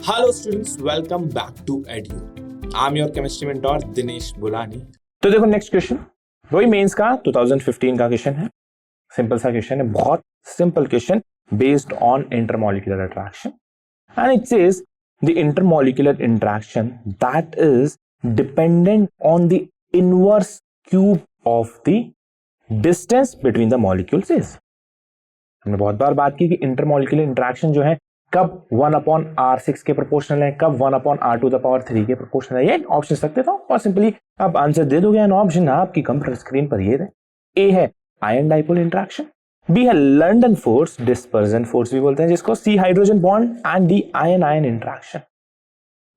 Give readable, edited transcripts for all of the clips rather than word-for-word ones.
Hello students, welcome back to EDU. I'm your chemistry mentor Dinesh बुलानी। तो देखो next question वही mains का 2015 का क्वेश्चन है। सिंपल सा क्वेश्चन है, बहुत simple question based on intermolecular attraction and it says the intermolecular interaction that is dependent on the inverse cube of the distance between the molecules is. हमने बहुत बार बात की कि इंटरमॉलिक्यूलर इंटरैक्शन जो है कब 1/r6 के प्रोपोर्शनल है, कब 1/r⁴ के प्रोपोर्शनल है। ये ऑप्शन रख देता हूं और सिंपली आप आंसर दे दोगे। एंड ऑप्शन आपकी कंप्यूटर स्क्रीन पर ये है, ए है आयन डाइपोल इंटरैक्शन, बी है लंडन फोर्स, डिस्पर्जन फोर्स भी बोलते हैं जिसको, C hydrogen bond and D ion ion interaction.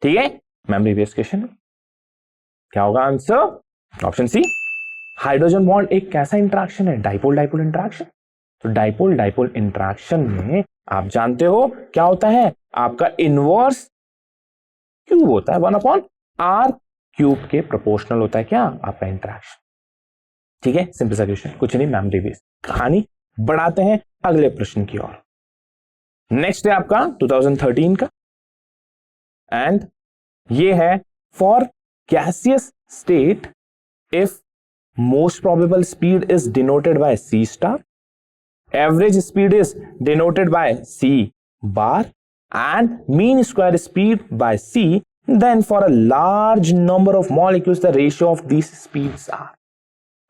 ठीक है, मेमोरी बेस्ड क्वेश्चन है। क्या होगा answer? Option C hydrogen bond एक कैसा इंटरैक्शन है? Dipole dipole interaction. तो डाइपोल डाइपोल इंटरैक्शन में आप जानते हो क्या होता है, आपका इनवर्स क्यूब होता है, 1/r³ के प्रोपोर्शनल होता है क्या आपका इंटरैक्शन। ठीक है, सिंपल सा क्वेश्चन, कुछ नहीं, मेमोरी बेस्ड। कहानी बढ़ाते हैं अगले प्रश्न की ओर। नेक्स्ट है आपका 2013 का एंड ये है for gaseous state if most probable speed is denoted by C star, average speed is denoted by C bar and mean square speed by C, then for a large number of molecules the ratio of these speeds are।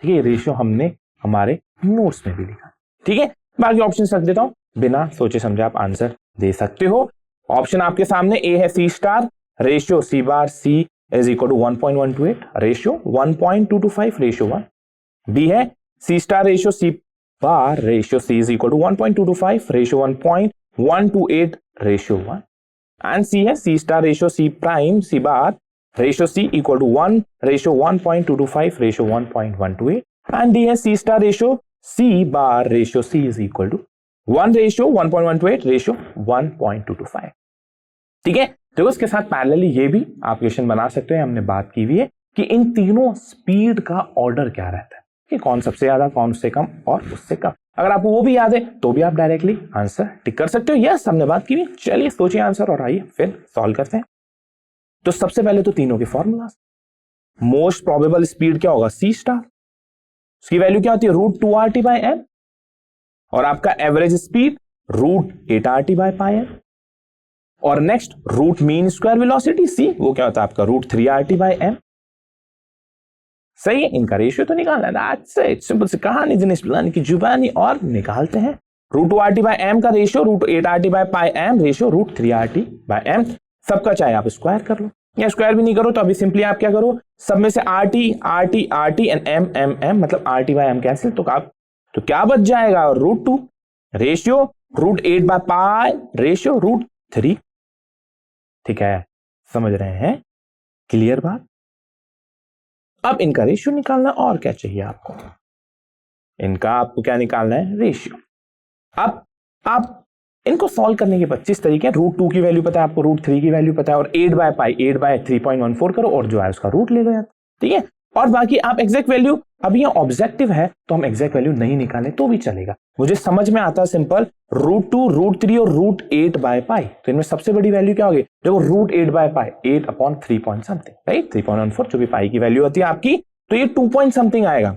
ठीक है, ratio हमने हमारे notes में भी लिखा। ठीक है, बाकी ऑप्शन रख देता हूं, बिना सोचे समझे आप आंसर दे सकते हो। ऑप्शन आपके सामने, ए है C star, ratio C bar C is equal to 1.128, ratio 1.225 ratio 1। B है C star ratio C bar ratio C is equal to 1.225 ratio 1.128 ratio 1, and C है C star ratio C prime C bar ratio C equal to 1 ratio 1.225 ratio 1.128, and D है C star ratio C bar ratio C is equal to 1 ratio 1.128 ratio 1.225। ठीक है, तो उसके साथ parallelly ये भी आप क्वेश्चन बना सकते हैं। हमने बात की हुई है कि इन तीनों स्पीड का ऑर्डर क्या रहता है, कि कौन सबसे ज्यादा, कौन उससे कम और उससे कम। अगर आपको वो भी याद है तो भी आप डायरेक्टली आंसर टिक कर सकते हो। यस, हमने बात की। चलिए सोचिए आंसर और आइए फिर सॉल्व करते हैं। तो सबसे पहले तो तीनों के फॉर्मूला। मोस्ट प्रोबेबल स्पीड क्या होगा? C स्टार, उसकी वैल्यू क्या होती है? √2RT/m, और आपका एवरेज स्पीड √8RT/πm, और next root mean square velocity C, वो क्या होता है आपका √3RT/m। सही है, इनका रेशियो तो निकालना है। दैट्स इट, सिंपल सी कहानी दिनेश बुलानी की जुबानी, और निकालते हैं। √2RT/m का रेशियो √8RT/πm, रेशियो √3RT/m। सबका चाहे आप स्क्वायर कर लो या स्क्वायर भी नहीं करो तो अभी सिंपली आप क्या करो, सब में से RT RT RT and M M M, मतलब RT/m कैंसिल, तो क्या बच जाएगा? √2 रेशियो √8/π रेशियो √3। ठीक है, समझ रहे हैं? क्लियर बात। अब इनका रेशियो निकालना, और क्या चाहिए आपको? इनका आपको क्या निकालना है? रेशियो। अब आप इनको सॉल्व करने के 25 तरीके हैं। √2 की वैल्यू पता है आपको, √3 की वैल्यू पता है, और 8/π 8/3.14 करो और जो है उसका रूट ले लो यार। ठीक है, और बाकी आप एग्जैक्ट वैल्यू, अभी ये ऑब्जेक्टिव है तो हम एग्जैक्ट वैल्यू नहीं निकालें तो भी चलेगा। मुझे समझ में आता है सिंपल, √2 √3 और √8/π, तो इनमें सबसे बड़ी वैल्यू क्या होगी? देखो √8/π 8/3 पॉइंट समथिंग, राइट, 3.14 जो भी पाई की वैल्यू होती है आपकी, तो ये 2 पॉइंट समथिंग आएगा।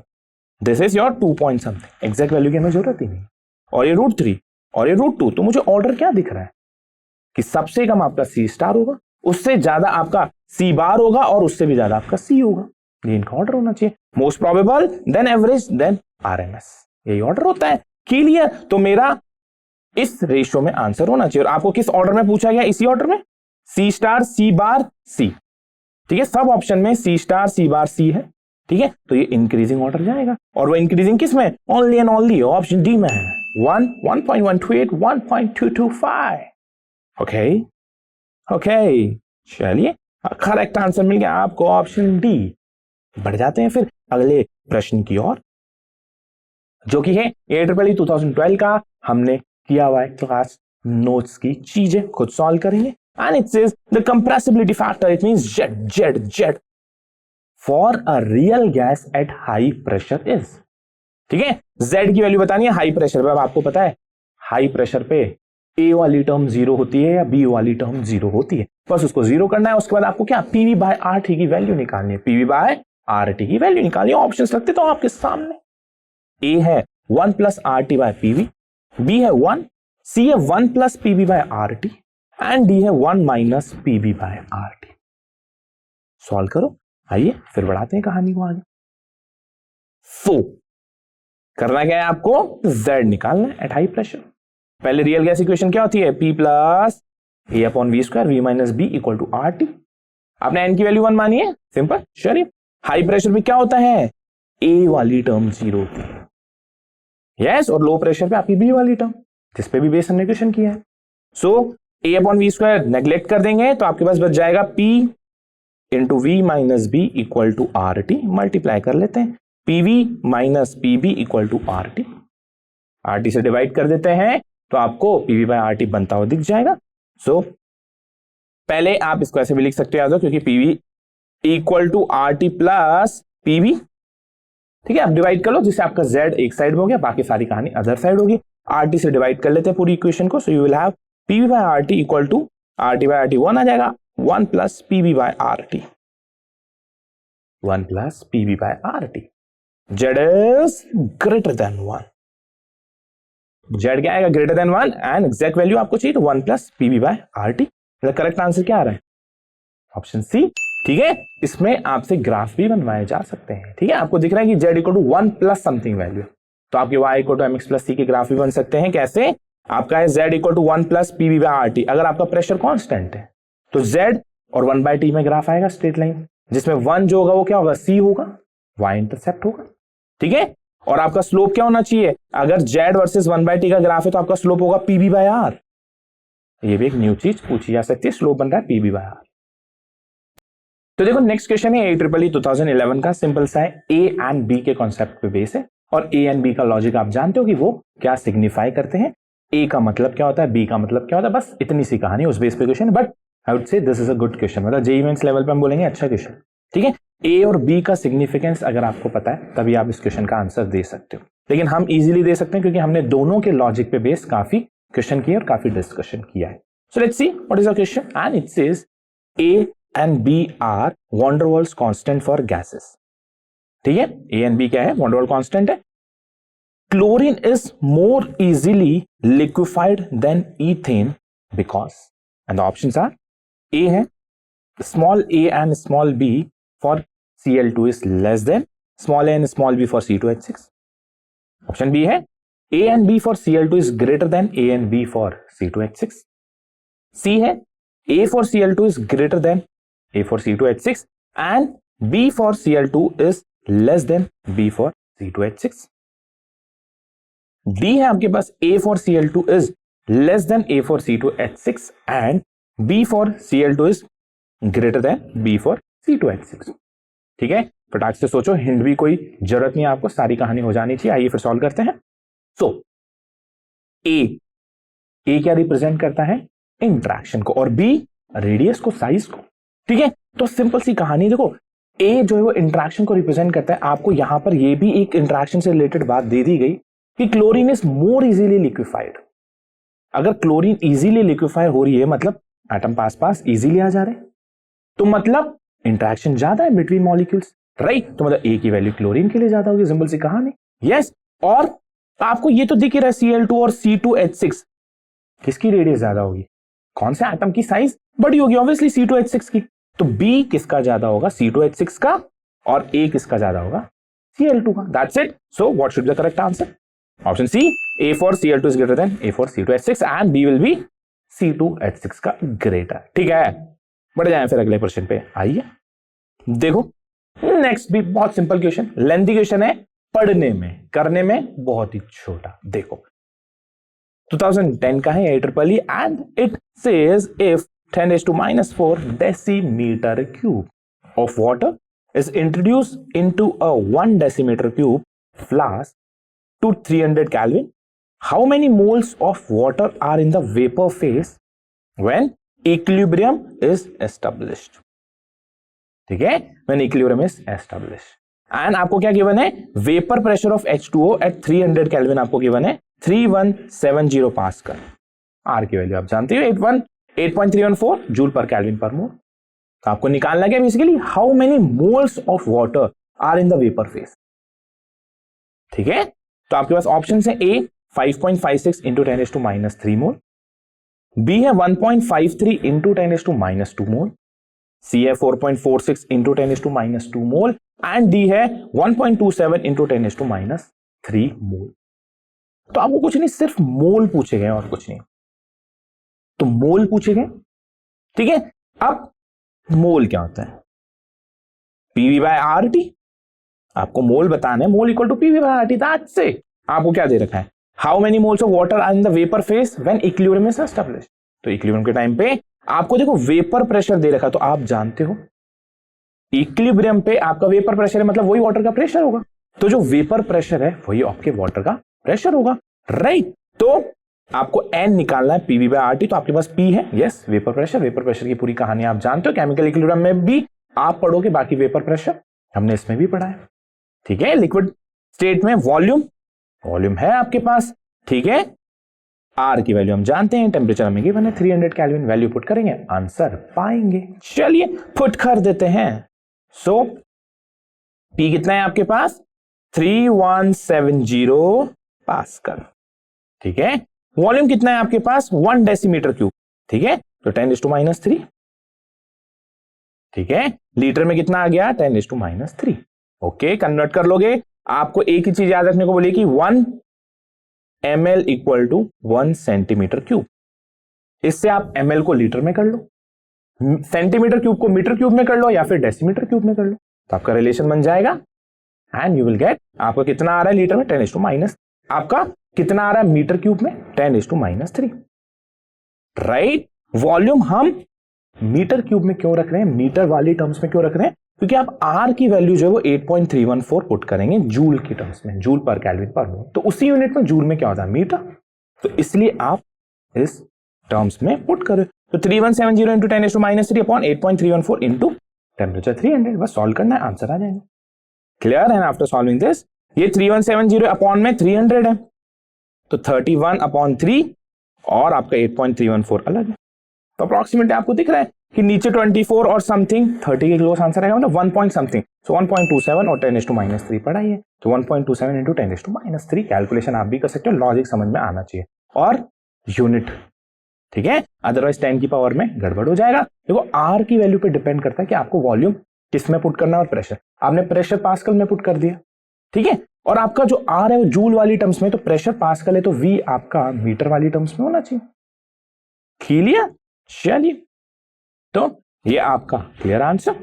This is your 2 point something, exact value की हमें जरूरत ही नहीं। और ये √3 और ये √2, तो मुझे ऑर्डर क्या दिख रहा है कि सबसे कम आपका C स्टार होगा, उससे ज्यादा आपका C बार होगा, और उससे भी ज्यादा आपका C होगा। ये इनका ऑर्डर होना चाहिए, most probable, then average, then RMS, यही ऑर्डर होता है। क्लियर? तो मेरा इस रेशियो में आंसर होना चाहिए। और आपको किस ऑर्डर में पूछा गया? इसी ऑर्डर में, C star C bar C। ठीक है, सब ऑप्शन में C star C bar C है। ठीक है, तो ये इंक्रीजिंग ऑर्डर जाएगा, और वो इंक्रीजिंग किस में? Only and only option D में है, 1 1.128 1.225। ओके ओके, चलिए करेक्ट आंसर मिल गया आपको, ऑप्शन डी। बढ़ जाते हैं फिर अगले प्रश्न की ओर, जो कि है AEEE 2012 का। हमने किया हुआ है क्लास नोट्स की चीजें, खुद सॉल्व करेंगे। And it says the compressibility factor, it means Z for a real gas at high pressure is. ठीक है, Z की वैल्यू बतानी है हाई प्रेशर पे। अब आपको पता है हाई प्रेशर पे ए वाली टर्म जीरो होती है या बी वाली टर्म जीरो होती है, बस उसको जीरो करना है। उसके बाद आपको क्या पीवी बाय आर टी की वैल्यू निकालनी है, पीवी बाय आर टी की वैल्यू निकालनी है। ऑप्शंस रखते तो आपके सामने, ए है 1 plus R T by PV, B है 1, सी है 1 plus PV by R T and D है 1 minus PV by R T. Solve करो, आइए फिर बढ़ाते हैं कहानी को आगे। सो करना क्या है आपको, z निकालना है एट हाई प्रेशर। पहले रियल गैस इक्वेशन क्या होती है, P plus A upon V square V minus B equal to R T. आपने n की वैल्यू 1 मानी है, सिंपल श्योर। हाई प्रेशर में क्या होता है, ए वाली टर्म जीरो होती है, यस, और लो प्रेशर पे आपकी बी वाली टर्म, जिस पे भी बेस हमने क्वेश्चन किया है। So A upon V square neglect कर देंगे तो आपके पास बच जाएगा P into V minus B equal to R T. Multiply कर लेते हैं, PV minus PB equal to R T. R T से डिवाइड कर देते हैं तो आपको पीवी बाय आर टी बनता हुआ दिख जाएगा। सो पहले आप इसको ऐसे भी लिख सकते हो क्योंकि PV equal to R T plus PV, ठीक है। आप डिवाइड कर लो जिससे आपका z एक साइड में हो गया, बाकी सारी कहानी अदर साइड होगी। आर टी से डिवाइड कर लेते हैं पूरी इक्वेशन को। So you will have PV by R T equal to R T by R T 1 आ जाएगा, 1 plus PV by R T, 1 plus PV by R T. Z is greater than 1. Z क्या आएगा, greater than 1 and exact value आपको चाहिए तो 1 plus PV by R T. Correct answer क्या आ रहा है, ऑप्शन सी, ठीक है। इसमें आपसे ग्राफ भी बनवाए जा सकते हैं, ठीक है। आपको दिख रहा है कि Z इक्वल टू 1 प्लस समथिंग वैल्यू, तो आपके Y equal to mx plus c के ग्राफ भी बन सकते हैं। कैसे, आपका है Z equal to 1 plus PV by R T. अगर आपका प्रेशर कांस्टेंट है तो Z और 1 बाय टी में ग्राफ आएगा स्ट्रेट लाइन, जिसमें 1 जो होगा वो क्या होगा, C होगा, Y इंटरसेप्ट होगा, ठीक है। और आपका स्लोप क्या होना चाहिए, अगर Z वर्सेस 1 बाय टी का ग्राफ है तो आपका स्लोप होगा पीबी बाय आर। ये भी एक न्यू चीज पूछी जा सकती है, स्लोप बन रहा है पीबी बाय आर। तो देखो नेक्स्ट क्वेश्चन है AEEE 2011 का, सिंपल सा है, ए एंड बी के कॉन्सेप्ट पे बेस है और ए एंड बी का लॉजिक आप जानते हो कि वो क्या सिग्निफाई करते हैं, ए का मतलब क्या होता है, बी का मतलब क्या होता है, बस इतनी सी कहानी उस बेस पे question. But I would say this is a good question, मतलब जेईई मेंस लेवल पे हम बोलेंगे अच्छा क्वेश्चन, ठीक है। ए और बी का सिग्निफिकेंस अगर आपको पता है तभी आप इस क्वेश्चन का आंसर दे सकते हो, लेकिन हम इजीली दे सकते हैं क्योंकि हमने दोनों के लॉजिक पे बेस काफी क्वेश्चन किए और काफी डिस्कशन किया है। So let's see what is the question and it says A and B are van der Waals constant for gases, ठीक है। ए एंड बी क्या है, वॉन डेर वाल कांस्टेंट है। Chlorine is more easily liquefied than ethane because, and the options are, A है small a and small b for Cl2 is less than small a and small b for C2H6. Option B है a and b for Cl2 is greater than a and b for C2H6. C है a for Cl2 is greater than a for C2H6 and b for Cl2 is less than b for C2H6. D है आपके पास a for Cl2 is less than a for C2H6 and b for Cl2 is greater than B for C2H6, ठीक है। फटाक से सोचो, hint भी कोई जरूरत नहीं है आपको, सारी कहानी हो जानी चाहिए। आइए फिर सॉल्व करते हैं। सो ए क्या रिप्रेजेंट करता है, इंट्रैक्शन को, और बी रेडियस को, साइज को, ठीक है। तो सिंपल सी कहानी देखो, ए जो है वो इंट्रैक्शन को रिप्रेजेंट करता है। आपको यहां पर ये भी एक इंट्रैक्शन से रिलेटेड बात दे दी गई कि chlorine is more easily liquefied. अगर क्लोरीन इजीली लिक्विफाई हो रही है मतलब एटम पास पास इजीली आ जा रहे हैं, तो मतलब इंटरेक्शन ज्यादा है बिटवीन मॉलिक्यूल्स, राइट। तो मतलब ए की वैल्यू क्लोरीन के लिए ज्यादा होगी, सिंपल सी कहानी, यस। और आपको ये तो दिख ही रहा है Cl2 और C2H6, किसकी रेडियस ज्यादा होगी, कौन से एटम की साइज बड़ी होगी, ऑब्वियसली C2H6 की। तो B किसका ज्यादा होगा, C2H6 का, और A किसका ज्यादा होगा, Cl2 का। That's it. So what should be the correct answer, option C, A for Cl2 is greater than A for C2H6 and B will be C2H6 का ग्रेटर, ठीक है। बढ़ जाए फिर अगले क्वेश्चन पे, आइए देखो। नेक्स्ट भी बहुत सिंपल क्वेश्चन, लेंथी क्वेश्चन है, पढ़ने में करने में बहुत ही छोटा। देखो 2010 का है AEEE and it says if 10⁻⁻⁴ decimetre cube of water is introduced into a 1 decimetre cube flask to 300 Kelvin, how many moles of water are in the vapor phase when equilibrium is established, ठीक है, when equilibrium is established। and आपको क्या given है, vapour pressure of H2O at 300 Kelvin आपको given है 3170 pascal. Are की value आप जानते हो 8.314 जूल पर केल्विन पर मोल। तो आपको निकालना क्या basically, how many moles of water are in the vapour phase. ठीक है, तो आपके पास ऑप्शन है ए 5.56 इंटू 10⁻³ मोल, बी है 1.53 इंटू 10⁻² मोल, सी है 4.46 इंटू 10⁻² मोल एंड डी है 1.27 इंटू 10⁻³ मोल। तो आपको कुछ नहीं, सिर्फ मोल पूछे गए और कुछ नहीं, तो मोल पूछे गए। ठीक है, अब मोल क्या होता है, पीवी बाय आर टी, आपको मोल बताना है, mole equal to PV by R T. आज से आपको क्या दे रखा है, how many moles of water are in the vapour phase when equilibrium is established. तो इक्विलिब्रियम के टाइम पे आपको देखो वेपर प्रेशर दे रखा है, तो आप जानते हो इक्विलिब्रियम पे आपका वेपर प्रेशर है, मतलब वही वाटर का प्रेशर होगा, तो जो वेपर प्रेशर है वही आपके वाटर का प्रेशर होगा, राइट। तो आपको एन निकालना है पीवी बाय आरटी, तो आपके पास पी है, yes vapour pressure. Vapour pressure की पूरी कहानी आप जानते हो, केमिकल इक्विलिब्रियम में भी आप पढ़ोगे, बाकी वेपर प्रेशर हमने इसमें भी पढ़ा है। ठीक है, लिक्विड स्टेट में वॉल्यूम, वॉल्यूम है आपके पास। ठीक है, आर की वैल्यू हम जानते हैं, टेम्परेचर हमें गिवन है 300 केल्विन, वैल्यू पुट करेंगे आंसर पाएंगे। चलिए पुट कर देते हैं। सो पी कितना है आपके पास, 3170 पास्कल। ठीक है, वॉल्यूम कितना है आपके पास, 1 डेसीमीटर क्यूब। ठीक है, तो 10⁻³ ठीक है, लीटर में कितना आ गया, 10⁻³ ओके, कन्वर्ट कर लोगे। आपको एक ही चीज याद रखने को बोली कि 1 ml equal to 1 centimetre cube. इससे आप ml को लीटर में कर लो, सेंटीमीटर क्यूब को मीटर क्यूब में कर लो, या फिर डेसीमीटर क्यूब में कर लो, तो आपका रिलेशन बन जाएगा एंड यू विल गेट आपका कितना आ रहा है लीटर में 10⁻, आपका कितना आ रहा है मीटर क्यूब में 10⁻³ राइट। वॉल्यूम हम मीटर क्यूब में क्यों रख रहे हैं, मीटर वाली टर्म्स में क्यों रख रहे हैं, क्योंकि आप आर की वैल्यू जो है वो 8.314 पुट करेंगे जूल की टर्म्स में, जूल पर केल्विन पर मोल, तो उसी यूनिट में जूल में क्या होता है, मीटर, तो इसलिए आप इस टर्म्स में पुट करें। तो 3170 इंटू 10⁻³ अपॉन 8.314 इंटू टेम्परेचर 300, बस सॉल्व करना है, आंसर आ जाएगा। क्लियर है ना, आफ्टर सॉल्विंग दिस, ये 3170 अपॉन में 300 है, तो 31/3 और आपका 8.314 अलग है, तो अप्रोक्सीमेटली आपको दिख रहा है कि नीचे 24 और समथिंग 30 के क्लोज आंसर आएगा, मतलब 1 पॉइंट समथिंग, सो 1.27 और 10⁻³ पढ़ा है, तो 1.27 इंटू 10⁻³ कैलकुलेशन आप भी कर सकते हो, लॉजिक समझ में आना चाहिए और यूनिट। ठीक है, अदरवाइज 10 की पावर में गड़बड़ हो जाएगा। देखो आर की वैल्यू पे डिपेंड करता है कि आपको वॉल्यूम किस में पुट करना है और प्रेशर, आपने प्रेशर पास्कल में पुट कर दिया। ठीक है, और आपका जो आर है वो जूल वाली टर्म्स में, तो प्रेशर पास्कल है, तो वी आपका मीटर वाली टर्म्स में होना चाहिए। क्लियर, चलिए तो ये आपका क्लियर आंसर।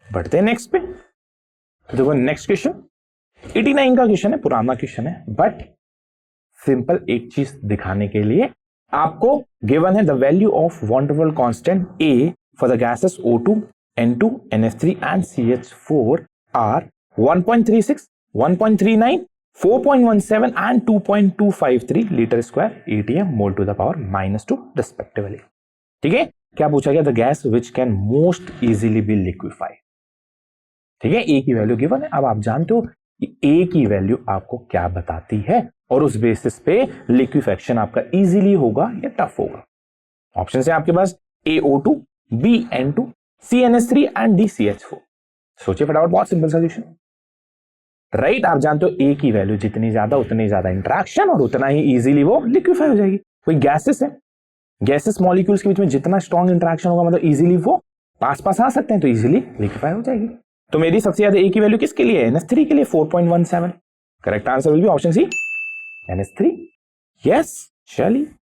बढ़ते हैं नेक्स्ट पे। तो देखो नेक्स्ट क्वेश्चन 89 का क्वेश्चन है, पुराना क्वेश्चन है, बट सिंपल एक चीज दिखाने के लिए आपको गिवन है the value of van der Waal constant A for the gases O2, N2, NH3 and CH4 are 1.36, 1.39, 4.17 and 2.253 litre square ATM mole to the power -2 respectively. ठीक है, क्या पूछा गया, the gas which can most easily be liquefied. ठीक है, ए की value given है, अब आप जानते हो कि ए की वैल्यू आपको क्या बताती है और उस बेसिस पे लिक्विफेक्शन आपका इजीली होगा या टफ होगा। ऑप्शन है आपके पास AO2, B N2, C NH3 and D CH4। सोचिए फटाफट, बहुत सिंपल सॉल्यूशन राइट। आप जानते हो ए की वैल्यू जितनी ज्यादा उतनी ज्यादा इंटरेक्शन और उतना ही इजीली वो लिक्विफाई हो जाएगी। कोई गैसेस है, गैसेस मॉलिक्यूल्स के बीच में जितना स्ट्रॉन्ग इंटरेक्शन होगा, मतलब इजीली वो पास आ सकते हैं, तो इजीली लिक्विफाई हो जाएगी। तो मेरी सबसे ज्यादा ए की वैल्यू किसके लिए है, NH3 के लिए 4.17। Correct answer will be option C NH3। Yes, चलिए